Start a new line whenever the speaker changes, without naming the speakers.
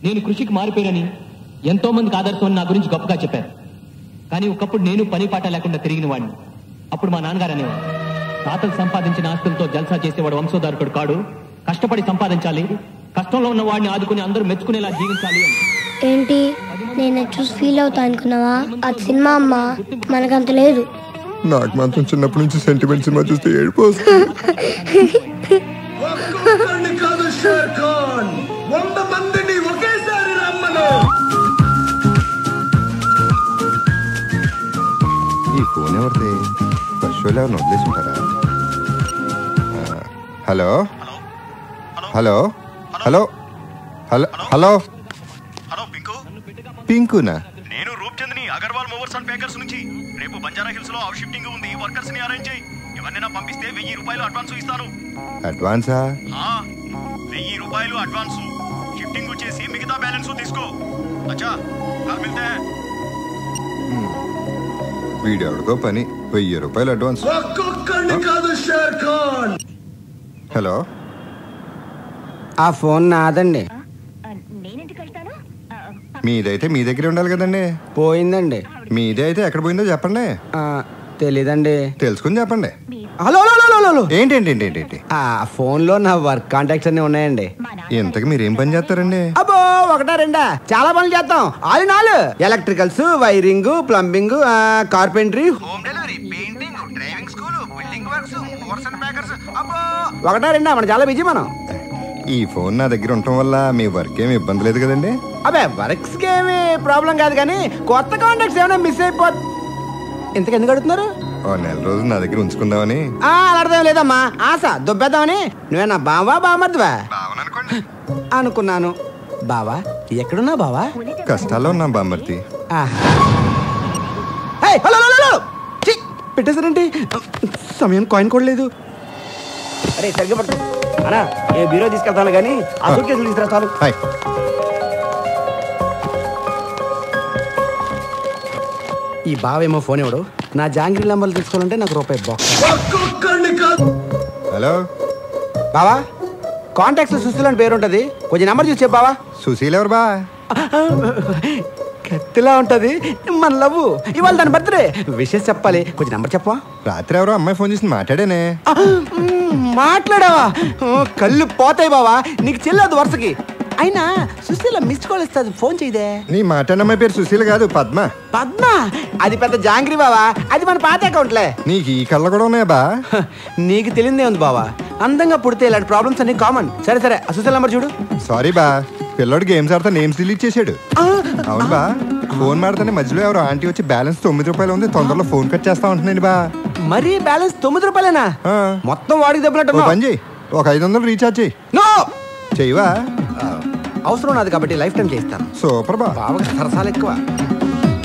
నేను కృషికి మారిపోయానని ఎంతో మందికి ఆదర్శం నా గురించి గొప్పగా చెప్పారు. కానీ ఒకప్పుడు నేను పని పాట లేకుండా తిరిగిన వాడిని. అప్పుడు మా నాన్నగారు అనేవాడు, తాతలు సంపాదించిన ఆస్తులతో జల్సా చేసేవాడు వంశోధారకుడు కాడు, కష్టపడి సంపాదించాలి, కష్టంలో ఉన్న వాడిని ఆదుకుని అందరూ మెచ్చుకునేలా జీవించాలి అని.
ఏంటి నేను చూసి ఫీల్ అవుతా అనుకున్నావా? అది సినిమా అమ్మా, మనకంత లేదు.
నాకు మాత్రం చిన్నప్పటి నుంచి సెంటిమెంట్ సినిమా చూస్తే ఏడుపు ఈ ఫోన్ ఎవరిది? ఫస్ట్ షోలో ఎవరిని వదిలేసి ఉంటారా? Hello hello hello hello hello పింకునా?
నేను రూప్చంద్ని అగర్వాల్ మూవర్స్ అండ్ పేకర్స్ నుంచి. రేపు బంజారా హిల్స్ లో హౌస్ షిఫ్టింగ్ ఉంది, వర్కర్స్ ని అరేంజ్ చేయి. ఎవరినైనా పంపిస్తే 1000 రూపాయలు అడ్వాన్స్ ఇస్తాను.
అడ్వాన్సా?
1000 రూపాయలు అడ్వాన్స్. షిఫ్టింగ్ చేసి మిగతా బ్యాలెన్స్ తీసుకో. అచ్చా కాల్ మిల్తే హై.
వీడెవడికో పని, 1000 రూపాయలు అడ్వాన్స్. హలో,
ఆ ఫోన్ నాదండి.
మీదైతే మీ దగ్గరే ఉండాలి కదండి.
పోయిందండి.
మీదే అయితే ఎక్కడ పోయిందో చెప్పండి.
తెలీదండి.
తెలుసుకుని చెప్పండి.
హలో హలో,
ఏంటి?
ఆ ఫోన్ లో నా వర్క్ కాంటాక్ట్స్ అన్ని ఉన్నాయండి.
ఇంతకు మీరేం పని చేస్తారండి?
అబ్బో, ఒకటా రెండా, చాలా పనులు చేస్తాం. All in all. Electricals, wiring, plumbing, carpentry, home delivery, painting, driving school, building works, movers and packers. అబ్బో, ఒకటా రెండా, మనం చాలా బిజీ. మనం
ఈ ఫోన్ నా దగ్గర ఉండటం వల్ల మీ వర్క్ ఏమి ఇబ్బంది లేదు కదండి?
అబ్బే, వర్క్స్ కి ఏమి ప్రాబ్లం కాదు, కానీ కొత్త కాంటాక్ట్స్ ఏమైనా మిస్ అయిపోతుంది. ఎందుకు అడుగుతున్నారు?
ఓ నెల రోజు నా దగ్గర ఉంచుకుందామని.
అర్థం లేదమ్మా, ఆశ దుబ్బేద్దామని. నువ్వేనా బావా బామర్దివా? అనుకున్నాను. బావా ఎక్కడున్నా బావా?
కష్టాల్లో ఉన్నాం బామ్మర్తి.
పెట్టేశారండి, సమయం కాయిన్ కూడా లేదు. అరే సరిగ్గా పట్టు అన్నా, ఏ బీరో తీసుకెళ్తాను కానీ ఆ సూట్ కేసులు తీసుకురా చాలు. ఈ బావేమో ఫోన్ ఇవ్వడు. నా జాంగ్రీ నంబర్లు తీసుకోవాలంటే నాకు రూపాయి బాక్స్.
హలో
బావా, కాంటాక్ట్స్ సుశీల్ అని పేరు ఉంటుంది, కొంచెం నెంబర్ చూసి చెప్పు బావా.
సుశీల్ ఎవరు బా?
కత్తిలా ఉంటది మన లవ్. ఇవాళ దాని బర్త్డే, విషెస్ చెప్పాలి, కొంచెం నెంబర్ చెప్పవా?
రాత్రి ఎవరో అమ్మాయి ఫోన్ చేసి మాట్లాడానే.
మాట్లాడావా? కళ్ళు పోతాయి బావా, నీకు చెల్లదు వరుసకి. అయినా సుశీల మిస్ కాల్ ఇస్తుంది, ఫోన్ చేయదే.
నీ మాట్లాడిన అమ్మాయి పేరు సుశీల కాదు, పద్మ.
పద్మ? అది పెద్ద జాంగ్రీ బావా, అది మన పాత అకౌంట్లే.
నీకు ఈ కళ్ళ కూడా ఉన్నాయా బా?
నీకు తెలియదే ఉంది బావా, అందంగా పుడితే ఇలాంటి ప్రాబ్లమ్స్ అన్ని కామన్. సరే సరే, ఆ సుశీల నెంబర్ చూడు.
సారీ బా, పిల్లోడు గేమ్స్ ఆడితే నేమ్స్ డిలీట్ చేసాడు. అవును బా, ఫోన్ మాడితేనే మధ్యలో ఎవరో ఆంటీ వచ్చి బ్యాలెన్స్ 9 రూపాయలు ఉంది, తొందరలో ఫోన్ కట్ చేస్తా ఉంటున్నాను బా.
మరి బ్యాలెన్స్ 9 రూపాయలేనా? మొత్తం వాడికి దెబ్బనట్టు.
పని చేయి, ఒక 500 రీఛార్జ్ చేయి.
చెయ్యవా? అవసరం నాది కాబట్టి లైఫ్ టైం చేస్తాను.
సూపర్ బా.
బావకి సరసాలు ఎక్కువ.